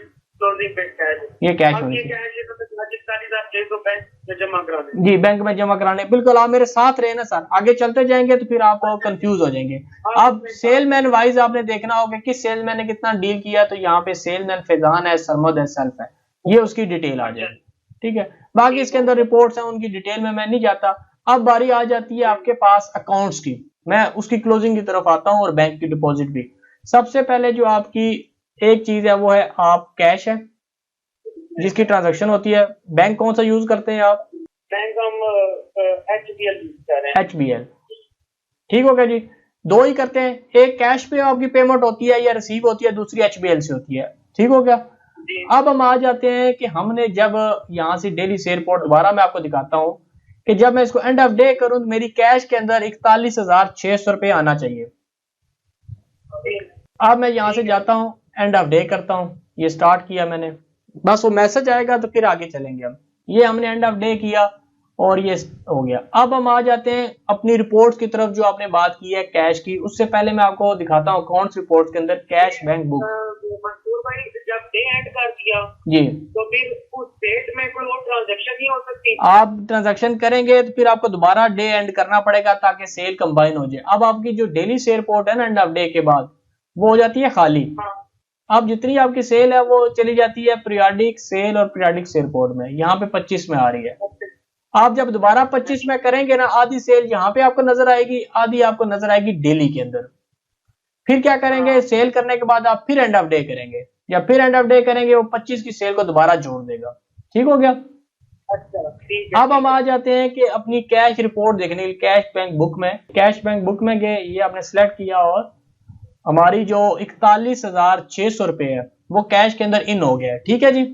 [SPEAKER 2] क्लोजिंग पे कैश।
[SPEAKER 1] ये कैश
[SPEAKER 2] अब
[SPEAKER 1] होनी
[SPEAKER 2] ये
[SPEAKER 1] चाहिए।
[SPEAKER 2] कैश ये तो 40,600 बैंक में जमा कराने।
[SPEAKER 1] जी, बैंक में जमा कराने। बिल्कुल, आप मेरे साथ रहे ना सर, आगे चलते जाएंगे तो फिर आप कंफ्यूज हो जाएंगे। अब सेलमैन वाइज आपने देखना होगा कि सेलमैन ने कितना डील किया, तो यहाँ पे सेलमैन फैजान है, सरमद है, सेल्फ है, ये उसकी डिटेल आ जाएगी। ठीक है, बाकी इसके अंदर रिपोर्ट्स हैं, उनकी डिटेल में मैं नहीं जाता। अब बारी आ जाती है आपके पास अकाउंट्स की, मैं उसकी क्लोजिंग की तरफ आता हूँ और बैंक की डिपॉजिट भी। सबसे पहले जो आपकी एक चीज है वो है आप कैश है जिसकी ट्रांजैक्शन होती है। बैंक कौन सा यूज करते हैं आप?
[SPEAKER 2] बैंक हम HBL यूज कर रहे हैं।
[SPEAKER 1] HBL, ठीक हो गया जी। दो ही करते हैं, एक कैश पे आपकी पेमेंट होती है या रिसीव होती है, दूसरी HBL से होती है। ठीक हो गया। अब हम आ जाते हैं कि हमने जब यहां से डेली से रिपोर्ट, दोबारा मैं आपको दिखाता हूं कि जब मैं इसको एंड ऑफ डे करूं तो मेरी कैश के अंदर 41,600 रुपये आना चाहिए। अब मैं यहां से जाता हूं, एंड ऑफ डे करता हूं, ये स्टार्ट किया मैंने, बस वो मैसेज आएगा तो फिर आगे चलेंगे हम। ये हमने एंड ऑफ डे किया और ये हो गया। अब हम आ जाते हैं अपनी रिपोर्ट की तरफ, जो आपने बात की है कैश की। उससे पहले मैं आपको दिखाता हूँ अकाउंट्स रिपोर्ट के अंदर कैश बैंक बुक।
[SPEAKER 2] मंसूर भाई जब डे एंड कर दिया
[SPEAKER 1] जी,
[SPEAKER 2] तो फिर उस डेट में कोई और ट्रांजैक्शन नहीं हो सकती?
[SPEAKER 1] आप ट्रांजैक्शन करेंगे तो फिर आपको दोबारा डे एंड करना पड़ेगा ताकि सेल कंबाइन हो जाए। अब आपकी जो डेली सेल रिपोर्ट है ना एंड ऑफ डे के बाद, वो हो जाती है खाली। अब जितनी आपकी सेल है वो चली जाती है पीरियाडिक सेल और पीरियाडिक सेल रिपोर्ट में, यहाँ पे 25 में आ रही है। आप जब दोबारा 25 में करेंगे ना, आधी सेल यहाँ पे आपको नजर आएगी, आधी आपको नजर आएगी डेली के अंदर। फिर क्या करेंगे, सेल करने के बाद आप फिर एंड ऑफ डे करेंगे, या फिर एंड ऑफ डे करेंगे, वो 25 की सेल को दोबारा जोड़ देगा। ठीक हो गया।
[SPEAKER 2] अच्छा ठीक है।
[SPEAKER 1] अब हम आ जाते हैं कि अपनी कैश रिपोर्ट देखने के लिए कैश बैंक बुक में। कैश बैंक बुक में गए, ये आपने सिलेक्ट किया और हमारी जो 41,600 रुपये है वो कैश के अंदर इन हो गया है। ठीक है जी,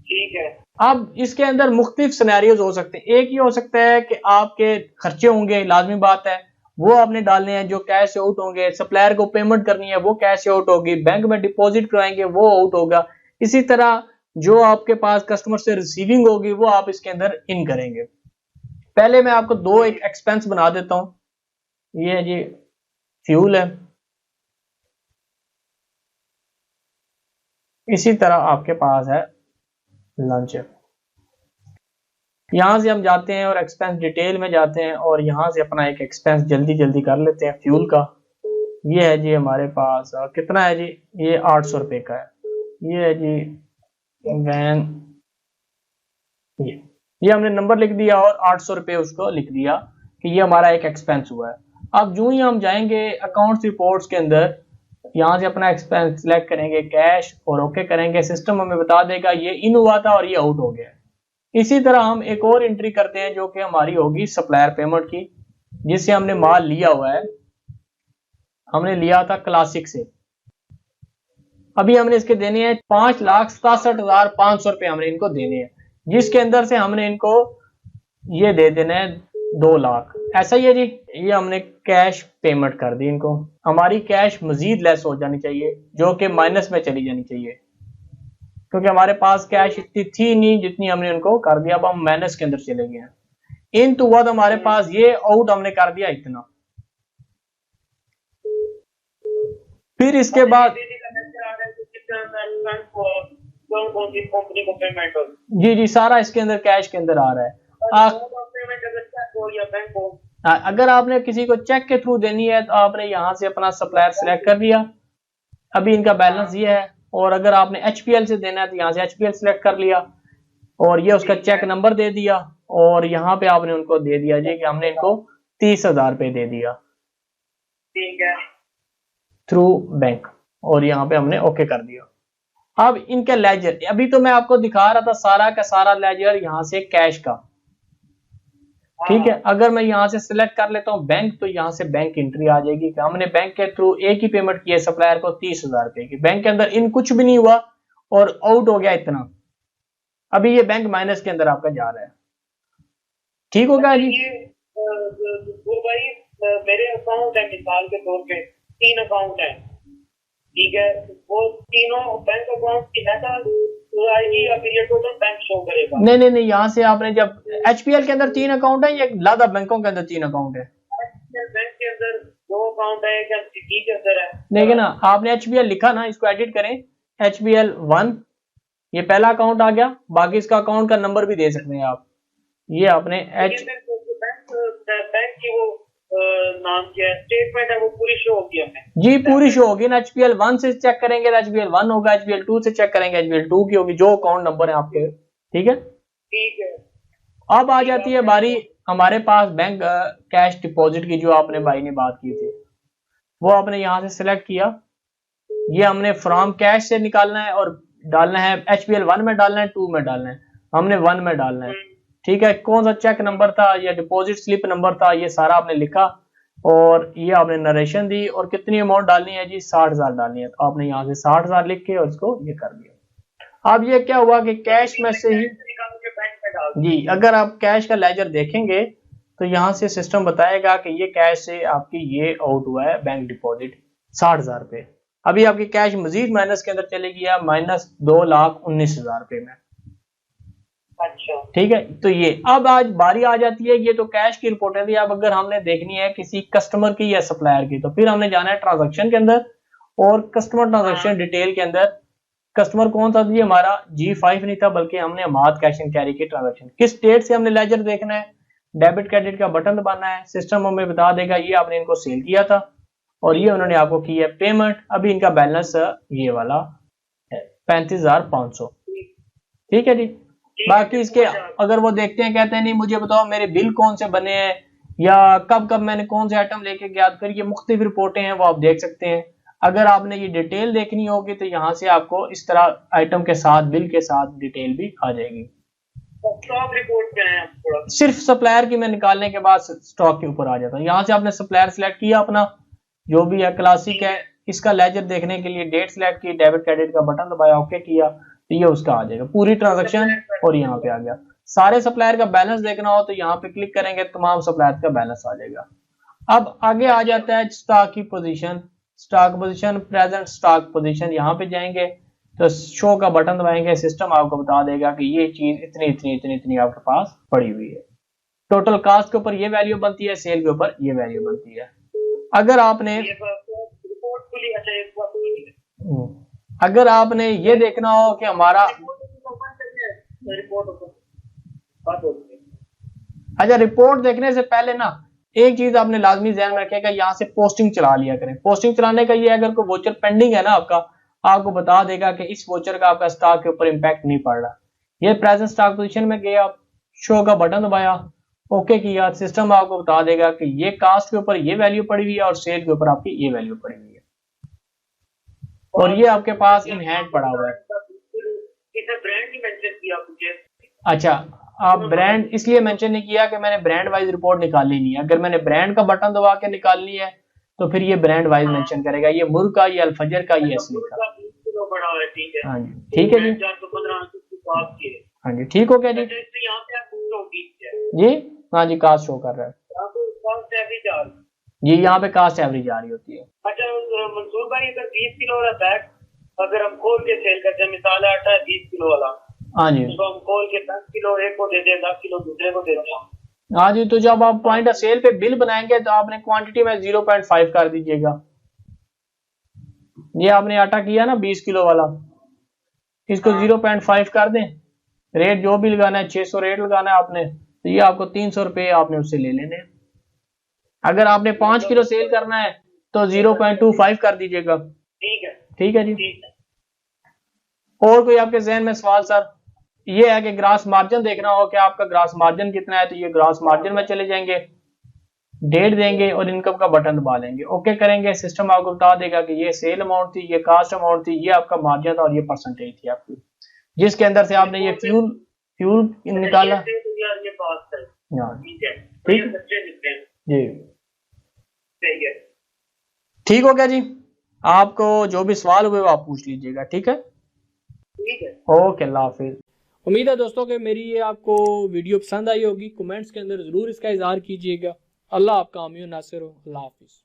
[SPEAKER 2] ठीक है।
[SPEAKER 1] अब इसके अंदर मुख्तलिफ सिनेरियोज हो सकते हैं। एक ये हो सकता है कि आपके खर्चे होंगे, लाजमी बात है, वो आपने डालने हैं जो कैश आउट होंगे। सप्लायर को पेमेंट करनी है वो कैश आउट होगी, बैंक में डिपॉजिट कराएंगे वो आउट होगा। इसी तरह जो आपके पास कस्टमर से रिसीविंग होगी वो आप इसके अंदर इन करेंगे। पहले मैं आपको दो एक एक्सपेंस बना देता हूं। ये जी फ्यूल है, इसी तरह आपके पास है लंच है। यहां से हम जाते हैं और एक्सपेंस डिटेल में जाते हैं और यहां से अपना एक एक्सपेंस जल्दी जल्दी कर लेते हैं फ्यूल का। ये है जी हमारे पास कितना है जी, ये 800 रुपये का है। ये है जी वैन, ये हमने नंबर लिख दिया और 800 रुपये उसको लिख दिया कि ये हमारा एक एक्सपेंस हुआ है। अब जो ही हम जाएंगे अकाउंट्स रिपोर्ट्स के अंदर, यहाँ से अपना एक्सपेंस सिलेक्ट करेंगे कैश और ओके करेंगे, सिस्टम हमें बता देगा ये इन हुआ था और ये आउट हो गया। इसी तरह हम एक और एंट्री करते हैं जो कि हमारी होगी सप्लायर पेमेंट की, जिससे हमने माल लिया हुआ है। हमने लिया था क्लासिक से, अभी हमने इसके देने हैं 5,67,500 रुपये हमने इनको देने हैं, जिसके अंदर से हमने इनको ये दे देना है 2 लाख। ऐसा ही है जी, ये हमने कैश पेमेंट कर दी इनको। हमारी कैश मजीद लेस हो जानी चाहिए, जो कि माइनस में चली जानी चाहिए, क्योंकि हमारे पास कैश इतनी थी नहीं जितनी हमने उनको कर दिया। अब हम माइनस के अंदर चले गए हैं। इन तो बाद हमारे पास ये आउट हमने कर दिया इतना। फिर इसके बाद
[SPEAKER 2] कंपनी को पेमेंट हो,
[SPEAKER 1] जी जी सारा इसके अंदर कैश के अंदर आ रहा है। अगर आपने किसी को चेक के थ्रू देनी है तो आपने यहाँ से अपना सप्लायर सिलेक्ट कर दिया, अभी इनका बैलेंस ये है। और अगर आपने HPL से देना है तो यहाँ से HPL सिलेक्ट कर लिया और ये उसका चेक नंबर दे दिया और यहाँ पे आपने उनको दे दिया जी कि हमने इनको 30,000 रुपये दे दिया,
[SPEAKER 2] ठीक है,
[SPEAKER 1] थ्रू बैंक, और यहाँ पे हमने ओके कर दिया। अब इनका लेजर, अभी तो मैं आपको दिखा रहा था सारा का सारा लेजर यहाँ से कैश का, ठीक है। अगर मैं यहाँ से सिलेक्ट कर लेता हूँ बैंक, तो यहाँ से बैंक एंट्री आ जाएगी कि हमने बैंक के थ्रू एक ही पेमेंट की है सप्लायर को 30,000 रुपए की। बैंक के अंदर इन कुछ भी नहीं हुआ और आउट हो गया इतना। अभी ये बैंक माइनस के अंदर आपका जा रहा है। ठीक होगा जी।
[SPEAKER 2] वो भाई मेरे अकाउंट है, मिसाल के तौर पे 3 अकाउंट है, ठीक है, वो तीनों बैंक अकाउंट की है तो आएगी या फिर ये टोटल बैंक शो करेगा?
[SPEAKER 1] नहीं नहीं नहीं, यहाँ से आपने जब HPL के अंदर 3 अकाउंट है या लादा बैंकों के अंदर 3 अकाउंट है?
[SPEAKER 2] बैंक के अंदर 2 अकाउंट है क्या सिटी के अंदर है?
[SPEAKER 1] देखिए ना, आपने HPL लिखा ना, इसको एडिट करें, HPL1, ये पहला अकाउंट आ गया, बाकी इसका अकाउंट का नंबर भी दे सकते हैं आप। ये आपने
[SPEAKER 2] बैंक की वो नाम क्या है, स्टेटमेंट है, वो पूरी शो होगी हमें?
[SPEAKER 1] जी पूरी शो होगी ना। HPL1 से चेक करेंगे तो HPL1 होगा, HPL2 से चेक करेंगे HPL2 की होगी, जो अकाउंट नंबर है आपके। ठीक है,
[SPEAKER 2] ठीक है।
[SPEAKER 1] अब आ जाती है बारी हमारे पास बैंक कैश डिपॉजिट की, जो आपने भाई ने बात की थी, वो आपने यहाँ से सिलेक्ट किया। ये हमने फ्रॉम कैश से निकालना है और डालना है, HPL1 में डालना है, 2 में डालना है, हमने 1 में डालना है। ठीक है, कौन सा चेक नंबर था या डिपॉजिट स्लिप नंबर था, ये सारा आपने लिखा और ये आपने नरेशन दी और कितनी अमाउंट डालनी है जी, 60,000 डालनी है। तो आपने यहाँ से 60,000 लिख के और इसको ये कर दिया। अब ये क्या हुआ कि कैश में से ही जी, अगर आप कैश का लेजर देखेंगे तो यहाँ से सिस्टम बताएगा कि ये कैश से आपकी ये आउट हुआ है बैंक डिपॉजिट 60,000 रुपये। अभी आपकी कैश मजीद माइनस के अंदर चली गया, -2,19,000 रुपये में।
[SPEAKER 2] अच्छा,
[SPEAKER 1] ठीक है, तो ये अब आज बारी आ जाती है, ये तो कैश की रिपोर्ट है। अब अगर हमने देखनी है किसी कस्टमर की या सप्लायर की, तो फिर हमने जाना है ट्रांजैक्शन के अंदर और कस्टमर ट्रांजैक्शन डिटेल के अंदर। कस्टमर कौन सा था, हमारा G5 नहीं था, बल्कि हमने अमाद कैश एंड कैरी की ट्रांजैक्शन। किस डेट से हमने लेजर देखना है, डेबिट क्रेडिट का बटन दबाना है, सिस्टम हमें बता देगा ये आपने इनको सेल किया था और ये उन्होंने आपको की है पेमेंट। अभी इनका बैलेंस ये वाला है 35,500। ठीक है जी, बाकी इसके अगर वो देखते हैं, कहते हैं नहीं मुझे बताओ मेरे बिल कौन से बने हैं या कब कब मैंने कौन से आइटम लेके गया, फिर ये मुख्तलिफ रिपोर्टें हैं वो आप देख सकते हैं। अगर आपने ये डिटेल देखनी होगी तो यहाँ से आपको इस तरह आइटम के साथ बिल के साथ डिटेल भी आ जाएगी।
[SPEAKER 2] स्टॉक रिपोर्ट क्या है?
[SPEAKER 1] सिर्फ सप्लायर की मैं निकालने के बाद स्टॉक के ऊपर आ जाता हूँ। यहाँ से आपने सप्लायर सिलेक्ट किया अपना जो भी है, क्लासिक है, इसका लेजर देखने के लिए डेट सिलेक्ट की, डेबिट क्रेडिट का बटन दबाया, ओके किया, तो ये उसका आ जाएगा पूरी ट्रांजैक्शन और यहाँ पे आ गया। सारे सप्लायर का बैलेंस देखना हो तो यहाँ पे क्लिक करेंगे, तमाम सप्लायर का बैलेंस आ जाएगा। अब आगे आ जाता है स्टॉक की position, stock position, present stock position. यहाँ पे जाएंगे तो शो का बटन दबाएंगे, सिस्टम आपको बता देगा कि ये चीज इतनी इतनी इतनी इतनी आपके पास पड़ी हुई है। टोटल कास्ट के ऊपर ये वैल्यू बनती है, सेल के ऊपर ये वैल्यू बनती है। अगर आपने अगर आपने ये देखना हो कि हमारा अच्छा, रिपोर्ट देखने से पहले ना एक चीज आपने लाजमी ध्यान में रखेगा, यहाँ से पोस्टिंग चला लिया करें। पोस्टिंग चलाने का ये, अगर कोई वोचर पेंडिंग है ना आपका, आपको बता देगा कि इस वोचर का आपका स्टॉक के ऊपर इंपैक्ट नहीं पड़ रहा। ये प्रेजेंट स्टॉक पोजीशन में गया, शो का बटन दबाया, ओके किया, सिस्टम आपको बता देगा कि ये कास्ट के ऊपर ये वैल्यू पड़ी हुई है और सेल के ऊपर आपकी ये वैल्यू पड़ी हुई है और ये आपके पास इन हैंड पड़ा हुआ है। अच्छा, आप ब्रांड इसलिए मेंशन नहीं किया कि मैंने ब्रांड वाइज रिपोर्ट निकालनी नहीं है। अगर मैंने ब्रांड का बटन दबा के निकालनी है तो फिर ये ब्रांड वाइज मेंशन करेगा, ये मुर का, ये अल्फजर का, ये असली का। हाँ जी, ठीक है जी, हाँ जी, ठीक हो गया जी। जी हाँ जी, कास्ट शो कर रहा है जी, यहाँ पे कास्ट एवरेज आ रही होती है।
[SPEAKER 2] अच्छा मंसूर भाई, अगर 20 किलो वाला बैग अगर हम खोल के सेल करते हैं, मिसाल आटा है 20 किलो वाला,
[SPEAKER 1] हाँ जी,
[SPEAKER 2] तो हम खोल के 10 किलो एक को दे दें, 10 किलो दूसरे को दे दें।
[SPEAKER 1] हाँ जी, तो जब आप पॉइंट ऑफ सेल पे बिल बनाएंगे तो आपने क्वांटिटी में 0.5 कर दीजिएगा। ये आपने आटा किया ना 20 किलो वाला, इसको 0.5 कर दें। रेट जो भी लगाना है 600 रेट लगाना है आपने, तो ये आपको 300 रुपये आपने उससे ले लेने हैं। अगर आपने 5 किलो सेल करना है तो 0.25 कर दीजिएगा।
[SPEAKER 2] ठीक है,
[SPEAKER 1] ठीक है जी। और कोई आपके जहन में सवाल सर? ये है कि ग्रास मार्जिन देखना हो कि आपका ग्रास मार्जिन कितना है, तो ये ग्रास मार्जिन में चले जाएंगे, डेट देंगे और इनकम का बटन दबा लेंगे, ओके करेंगे, सिस्टम आपको बता देगा कि ये सेल अमाउंट थी, ये कास्ट अमाउंट थी, ये आपका मार्जिन था और ये परसेंटेज थी आपकी, जिसके अंदर से आपने ये फ्यूल निकाला। जी ठीक हो गया जी। आपको जो भी सवाल हुए वो आप पूछ लीजिएगा, ठीक है? ओके, अल्लाह हाफिज। उम्मीद है दोस्तों कि मेरी ये आपको वीडियो पसंद आई होगी। कमेंट्स के अंदर ज़रूर इसका इजहार कीजिएगा। अल्लाह आपका आमीन नासिर हो। अल्लाह हाफिज।